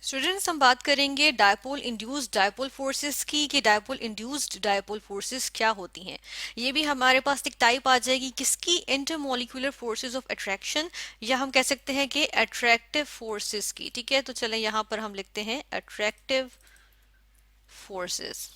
Students, हम बात करेंगे डायपोल इंड्यूस्ड डायपोल फोर्सेस की कि डायपोल इंड्यूस्ड डायपोल फोर्सेस क्या होती हैं। ये भी हमारे पास एक टाइप आ जाएगी किसकी, इंटरमोलिकुलर फोर्सेस ऑफ अट्रैक्शन, या हम कह सकते हैं कि अट्रैक्टिव फोर्सेस की। ठीक है, तो चलें यहाँ पर हम लिखते हैं अट्रैक्टिव फोर्सेस।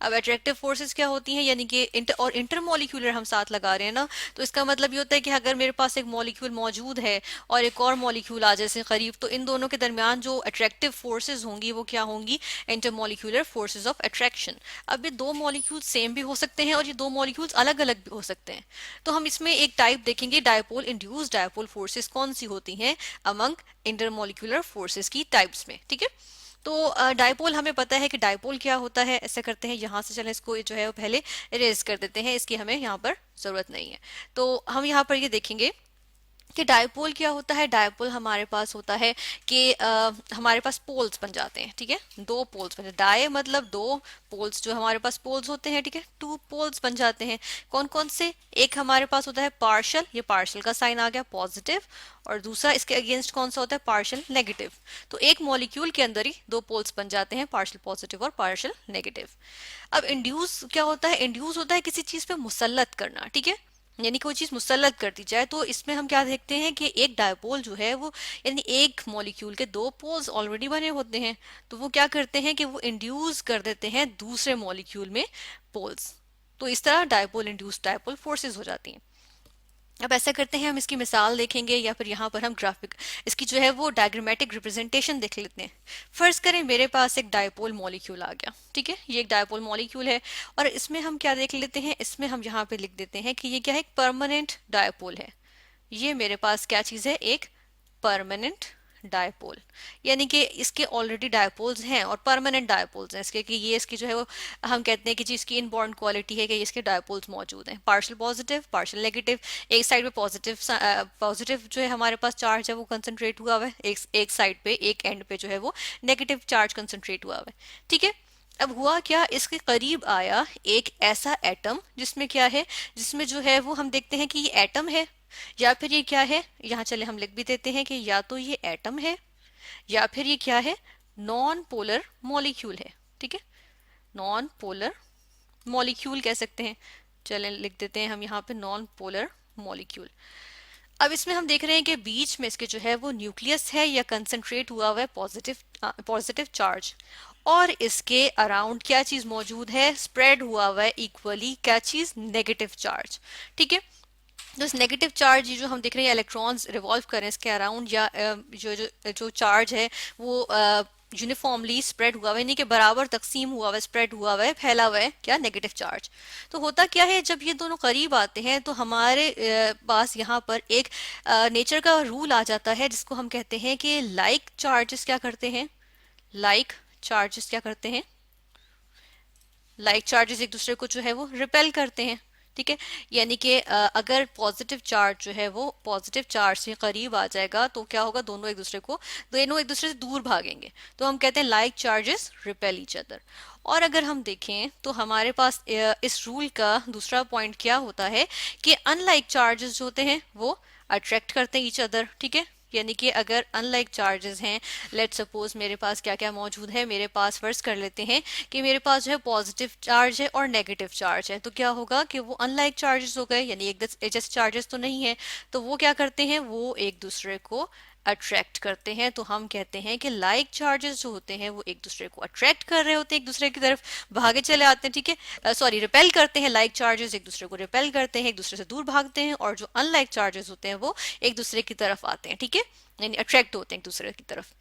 अब अट्रैक्टिव फोर्सेस क्या होती हैं, यानी कि इंटरमोलिक्यूलर हम साथ लगा रहे हैं ना, तो इसका मतलब ये होता है कि अगर मेरे पास एक मॉलिक्यूल मौजूद है और एक और मॉलिक्यूल आ जैसे करीब, तो इन दोनों के दरमियान जो अट्रैक्टिव फोर्सेस होंगी वो क्या होंगी, इंटरमोलिक्यूलर फोर्सेस ऑफ अट्रैक्शन। अब ये दो मॉलिक्यूल सेम भी हो सकते हैं और ये दो मॉलिक्यूल्स अलग अलग भी हो सकते हैं। तो हम इसमें एक टाइप देखेंगे, डायपोल इंड्यूस्ड डायपोल फोर्सेस कौन सी होती हैं अमंग इंटरमोलिक्यूलर फोर्सेस की टाइप्स में। ठीक है, तो डायपोल हमें पता है कि डायपोल क्या होता है। ऐसा करते हैं, यहाँ से चलें इसको जो है वो पहले इरेज कर देते हैं, इसकी हमें यहाँ पर जरूरत नहीं है। तो हम यहाँ पर ये देखेंगे कि डायपोल क्या होता है। डायपोल हमारे पास होता है कि हमारे पास पोल्स बन जाते हैं। ठीक है, दो पोल्स बन जाते, डाई मतलब दो, पोल्स जो हमारे पास पोल्स होते हैं। ठीक है, टू पोल्स बन जाते हैं। कौन कौन से, एक हमारे पास होता है पार्शल, ये पार्शल का साइन आ गया पॉजिटिव, और दूसरा इसके अगेंस्ट कौन सा होता है, पार्शल नेगेटिव। तो एक मॉलिक्यूल के अंदर ही दो पोल्स बन जाते हैं, पार्शल पॉजिटिव और पार्शल नेगेटिव। अब इंड्यूस क्या होता है, इंड्यूस होता है किसी चीज पे मुसल्लत करना। ठीक है, यानी कोई चीज मुसल्लत कर दी जाए। तो इसमें हम क्या देखते हैं कि एक डायपोल जो है वो, यानी एक मॉलिक्यूल के दो पोल्स ऑलरेडी बने होते हैं, तो वो क्या करते हैं कि वो इंड्यूस कर देते हैं दूसरे मॉलिक्यूल में पोल्स। तो इस तरह डायपोल इंड्यूस्ड डायपोल फोर्सेस हो जाती हैं। अब ऐसा करते हैं, हम इसकी मिसाल देखेंगे या फिर यहाँ पर हम ग्राफिक इसकी जो है वो डायग्रामेटिक रिप्रेजेंटेशन देख लेते हैं। फर्ज करें मेरे पास एक डायपोल मॉलिक्यूल आ गया। ठीक है, ये एक डायपोल मॉलिक्यूल है और इसमें हम क्या देख लेते हैं, इसमें हम यहाँ पे लिख देते हैं कि ये क्या है, एक परमानेंट डायपोल है। ये मेरे पास क्या चीज है, एक परमानेंट डायपोल, यानी कि इसके ऑलरेडी डायपोल्स हैं और परमानेंट डायपोल्स हैं इसके, कि ये इसकी जो है वो हम कहते हैं कि जी इसकी इनबॉर्न क्वालिटी है कि इसके डायपोल्स मौजूद हैं, पार्शियल पॉजिटिव पार्शियल नेगेटिव। एक साइड पे पॉजिटिव पॉजिटिव जो है हमारे पास चार्ज है वो कंसंट्रेट हुआ हुआ है, एक साइड पे एक एंड पे जो है वो नेगेटिव चार्ज कंसंट्रेट हुआ हुआ है। ठीक है, अब हुआ क्या, इसके करीब आया एक ऐसा एटम जिसमें क्या है, जिसमें जो है वो हम देखते हैं कि ये एटम है या फिर ये क्या है, यहाँ चले हम लिख भी देते हैं कि या तो ये एटम है या फिर ये क्या है, नॉन पोलर मॉलिक्यूल है। ठीक है, नॉन पोलर मॉलिक्यूल कह सकते हैं। चलें लिख देते हैं हम यहाँ पे नॉन पोलर मॉलिक्यूल। अब इसमें हम देख रहे हैं कि बीच में इसके जो है वो न्यूक्लियस है या कंसंट्रेट हुआ हुआ है पॉजिटिव पॉजिटिव चार्ज, और इसके अराउंड क्या चीज मौजूद है, स्प्रेड हुआ हुआ है इक्वली क्या चीज, नेगेटिव चार्ज। ठीक है, तो इस नेगेटिव चार्ज ये जो हम देख रहे हैं इलेक्ट्रॉन्स रिवॉल्व कर रहे हैं इसके अराउंड, या जो जो जो चार्ज है वो यूनिफॉर्मली स्प्रेड हुआ हुआ है, यानी कि बराबर तकसीम हुआ हुआ है, स्प्रेड हुआ हुआ है, फैला हुआ है क्या, नेगेटिव चार्ज। तो होता क्या है, जब ये दोनों करीब आते हैं तो हमारे पास यहाँ पर एक नेचर का रूल आ जाता है जिसको हम कहते हैं कि लाइक चार्जेस क्या करते हैं, लाइक चार्जेस क्या करते हैं, लाइक चार्जेस एक दूसरे को जो है वो रिपेल करते हैं। ठीक है, यानी कि अगर पॉजिटिव चार्ज जो है वो पॉजिटिव चार्ज से करीब आ जाएगा तो क्या होगा, दोनों एक दूसरे से दूर भागेंगे। तो हम कहते हैं like charges repel each other. और अगर हम देखें तो हमारे पास इस रूल का दूसरा पॉइंट क्या होता है कि अनलाइक चार्जेस जो होते हैं वो अट्रैक्ट करते हैं ईच अदर। ठीक है, यानी कि अगर अनलाइक चार्जेस हैं, लेट सपोज मेरे पास क्या क्या मौजूद है, मेरे पास फर्ज कर लेते हैं कि मेरे पास जो है पॉजिटिव चार्ज है और नेगेटिव चार्ज है, तो क्या होगा कि वो अनलाइक चार्जेस हो गए, यानी एक जैसे चार्जेस तो नहीं है, तो वो क्या करते हैं, वो एक दूसरे को अट्रैक्ट करते हैं। तो हम कहते हैं कि लाइक चार्जेस जो होते हैं वो एक दूसरे को अट्रैक्ट कर रहे होते हैं, एक दूसरे की तरफ भागे चले आते हैं। ठीक है, सॉरी, रिपेल करते हैं, लाइक चार्जेस एक दूसरे को रिपेल करते हैं, एक दूसरे से दूर भागते हैं, और जो अनलाइक चार्जेस होते हैं वो एक दूसरे की तरफ आते हैं। ठीक है, यानी अट्रैक्ट होते हैं एक दूसरे की तरफ।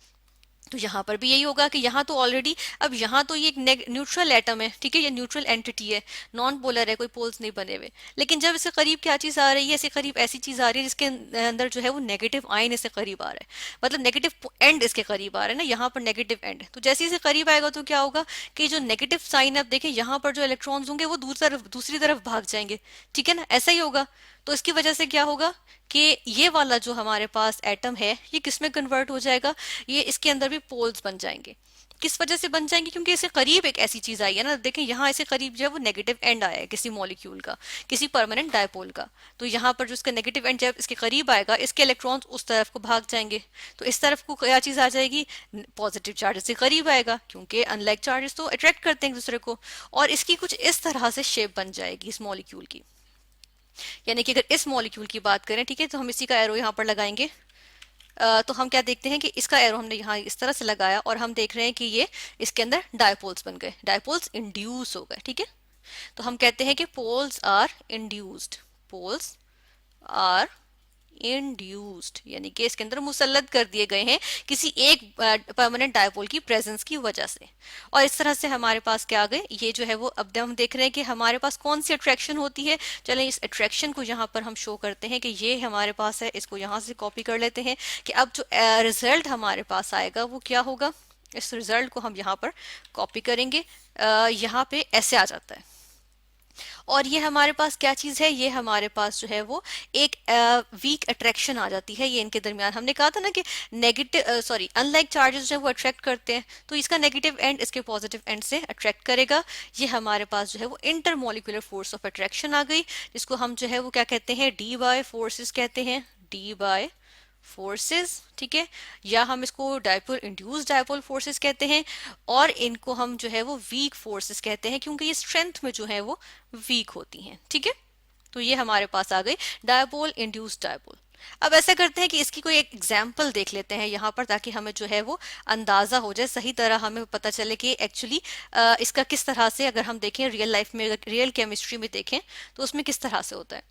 तो यहाँ पर भी यही होगा कि यहाँ तो ऑलरेडी, अब यहाँ तो ये एक न्यूट्रल एटम है। ठीक है, ये न्यूट्रल एंटिटी है, नॉन पोलर है, कोई पोल्स नहीं बने हुए। लेकिन जब इसके करीब क्या चीज आ रही है, इसके करीब ऐसी चीज आ रही है जिसके अंदर जो है वो नेगेटिव आयन इसके करीब आ रहा है, मतलब नेगेटिव एंड इसके करीब आ रहा है ना, यहाँ पर नेगेटिव एंड। तो जैसे ही इसे करीब आएगा तो क्या होगा कि जो नेगेटिव साइन अब देखें, यहाँ पर जो इलेक्ट्रॉन्स होंगे वो दूसरी तरफ भाग जाएंगे। ठीक है ना, ऐसा ही होगा। तो इसकी वजह से क्या होगा कि ये वाला जो हमारे पास एटम है ये किस में कन्वर्ट हो जाएगा, ये इसके अंदर भी पोल्स बन जाएंगे। किस वजह से बन जाएंगे, क्योंकि इसके करीब एक ऐसी चीज आई है ना, देखें यहाँ इसके करीब जो है वो नेगेटिव एंड आया है किसी मॉलिक्यूल का, किसी परमानेंट डायपोल का। तो यहाँ पर जो इसका नेगेटिव एंड जब इसके करीब आएगा, इसके इलेक्ट्रॉन्स उस तरफ को भाग जाएंगे, तो इस तरफ को क्या चीज आ जाएगी, पॉजिटिव चार्ज से करीब आएगा, क्योंकि अनलाइक चार्जेस तो अट्रैक्ट करते हैं एक दूसरे को। और इसकी कुछ इस तरह से शेप बन जाएगी इस मॉलिक्यूल की। यानी कि अगर इस मॉलिक्यूल की बात करें, ठीक है, तो हम इसी का एरो यहाँ पर लगाएंगे। तो हम क्या देखते हैं कि इसका एरो हमने यहाँ इस तरह से लगाया और हम देख रहे हैं कि ये इसके अंदर डायपोल्स बन गए, डायपोल्स इंड्यूस हो गए, ठीक है। तो हम कहते हैं कि poles are induced, poles are induced, यानी कि इसके अंदर मुसल्लत कर दिए गए हैं किसी एक परमानेंट डायपोल की प्रेजेंस की वजह से। और इस तरह से हमारे पास क्या आ गए, ये जो है वो अब हम देख रहे हैं कि हमारे पास कौन सी अट्रैक्शन होती है। चलें इस अट्रैक्शन को यहाँ पर हम शो करते हैं कि ये हमारे पास है, इसको यहाँ से कॉपी कर लेते हैं कि अब जो रिजल्ट हमारे पास आएगा वो क्या होगा। इस रिजल्ट को हम यहाँ पर कॉपी करेंगे, यहाँ पे ऐसे आ जाता है। और ये हमारे पास क्या चीज है, ये हमारे पास जो है वो एक वीक अट्रैक्शन आ जाती है। ये इनके दरमियान हमने कहा था ना कि नेगेटिव सॉरी अनलाइक चार्जेस जो है वो अट्रैक्ट करते हैं, तो इसका नेगेटिव एंड इसके पॉजिटिव एंड से अट्रैक्ट करेगा। ये हमारे पास जो है वो इंटरमोलिकुलर फोर्स ऑफ अट्रैक्शन आ गई, जिसको हम जो है वो क्या कहते हैं, डी बाय फोर्सेस कहते हैं, डी बाय फोर्सेस, ठीक है। या हम इसको डायपोल इंड्यूस डायपोल फोर्सेस कहते हैं, और इनको हम जो है वो वीक फोर्सेस कहते हैं, क्योंकि ये स्ट्रेंथ में जो है वो वीक होती हैं, ठीक है। तो ये हमारे पास आ गई डायपोल इंड्यूस डायपोल। अब ऐसा करते हैं कि इसकी कोई एक एग्जाम्पल देख लेते हैं यहाँ पर, ताकि हमें जो है वो अंदाजा हो जाए, सही तरह हमें पता चले कि एक्चुअली इसका किस तरह से, अगर हम देखें रियल लाइफ में, रियल केमिस्ट्री में देखें तो उसमें किस तरह से होता है।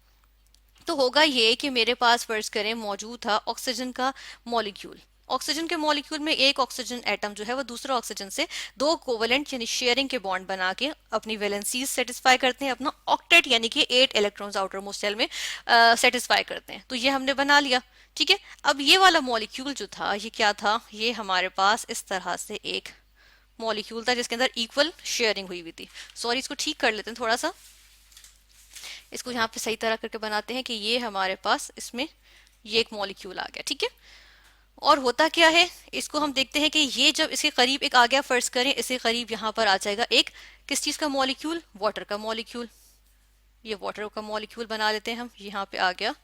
तो होगा ये कि मेरे पास फर्ज करें मौजूद था ऑक्सीजन का मॉलिक्यूल। ऑक्सीजन के मॉलिक्यूल में एक ऑक्सीजन एटम जो है वो दूसरा ऑक्सीजन से दो कोवेलेंट यानी शेयरिंग के बॉन्ड बना के अपनी वैलेंसीज सेटिस्फाई करते हैं, अपना ऑक्टेट यानी कि 8 इलेक्ट्रॉन्स आउटर मोस्ट शेल में सेटिस्फाई करते हैं। तो ये हमने बना लिया, ठीक है। अब ये वाला मॉलिक्यूल जो था ये क्या था, ये हमारे पास इस तरह से एक मॉलिक्यूल था जिसके अंदर इक्वल शेयरिंग हुई हुई थी। सॉरी, इसको ठीक कर लेते हैं थोड़ा सा, इसको यहाँ पे सही तरह करके बनाते हैं कि ये हमारे पास इसमें ये एक मॉलिक्यूल आ गया, ठीक है। और होता क्या है, इसको हम देखते हैं कि ये जब इसके करीब एक आ गया, फर्ज करें इसके करीब यहाँ पर आ जाएगा एक किस चीज का मॉलिक्यूल, वाटर का मॉलिक्यूल। ये वाटर का मॉलिक्यूल बना लेते हैं हम, यहाँ पे आ गया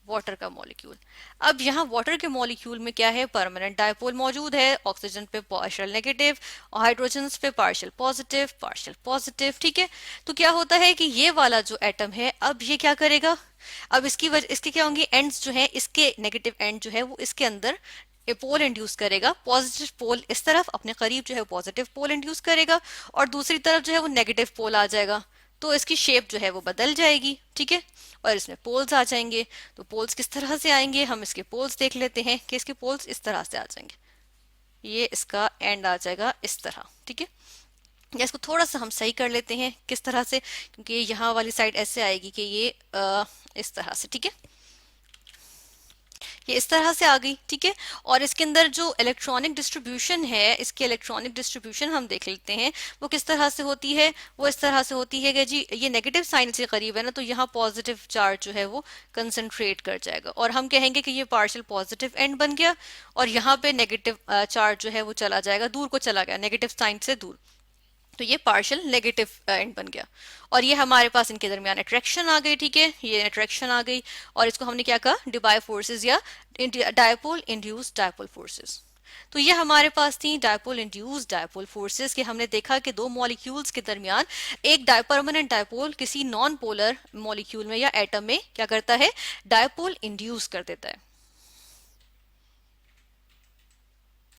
वाटर का मॉलिक्यूल। अब यहाँ वाटर के मॉलिक्यूल में क्या है, परमानेंट डायपोल मौजूद है, ऑक्सीजन पे पार्शियल नेगेटिव और हाइड्रोजन पे पार्शियल पॉजिटिव, ठीक है। तो क्या होता है कि ये वाला जो एटम है, अब ये क्या करेगा, अब इसकी वजह इसके क्या होंगे एंड्स जो है, इसके नेगेटिव एंड जो है वो इसके अंदर पोल इंड्यूस करेगा, पॉजिटिव पोल इस तरफ अपने करीब जो है पॉजिटिव पोल इंड्यूस करेगा, और दूसरी तरफ जो है वो नेगेटिव पोल आ जाएगा। तो इसकी शेप जो है वो बदल जाएगी, ठीक है। और इसमें पोल्स आ जाएंगे। तो पोल्स किस तरह से आएंगे, हम इसके पोल्स देख लेते हैं कि इसके पोल्स इस तरह से आ जाएंगे। ये इसका एंड आ जाएगा इस तरह, ठीक है। या इसको थोड़ा सा हम सही कर लेते हैं, किस तरह से, क्योंकि यहाँ वाली साइड ऐसे आएगी कि ये इस तरह से, ठीक है। ये इस तरह से आ गई, ठीक है। और इसके अंदर जो इलेक्ट्रॉनिक डिस्ट्रीब्यूशन है, इसकी इलेक्ट्रॉनिक डिस्ट्रीब्यूशन हम देख लेते हैं वो किस तरह से होती है। वो इस तरह से होती है कि जी ये नेगेटिव साइन से करीब है ना, तो यहाँ पॉजिटिव चार्ज जो है वो कंसंट्रेट कर जाएगा, और हम कहेंगे कि ये पार्शियल पॉजिटिव एंड बन गया, और यहाँ पे नेगेटिव चार्ज जो है वो चला जाएगा, दूर को चला गया नेगेटिव साइन से दूर, तो ये पार्शियल नेगेटिव एंड बन गया। और ये हमारे पास इनके दरमियान अट्रैक्शन आ गई, ठीक है, ये अट्रैक्शन आ गई। और इसको हमने क्या कहा, डिबाई फोर्सेस या डायपोल इंड्यूस्ड डायपोल फोर्सेस। तो ये हमारे पास थी डायपोल इंड्यूस्ड डायपोल फोर्सेस कि हमने देखा कि दो मॉलिक्यूल्स के दरमियान एक परमानेंट डायपोल किसी नॉन पोलर मॉलिक्यूल में या एटम में क्या करता है, डायपोल इंड्यूस कर देता है।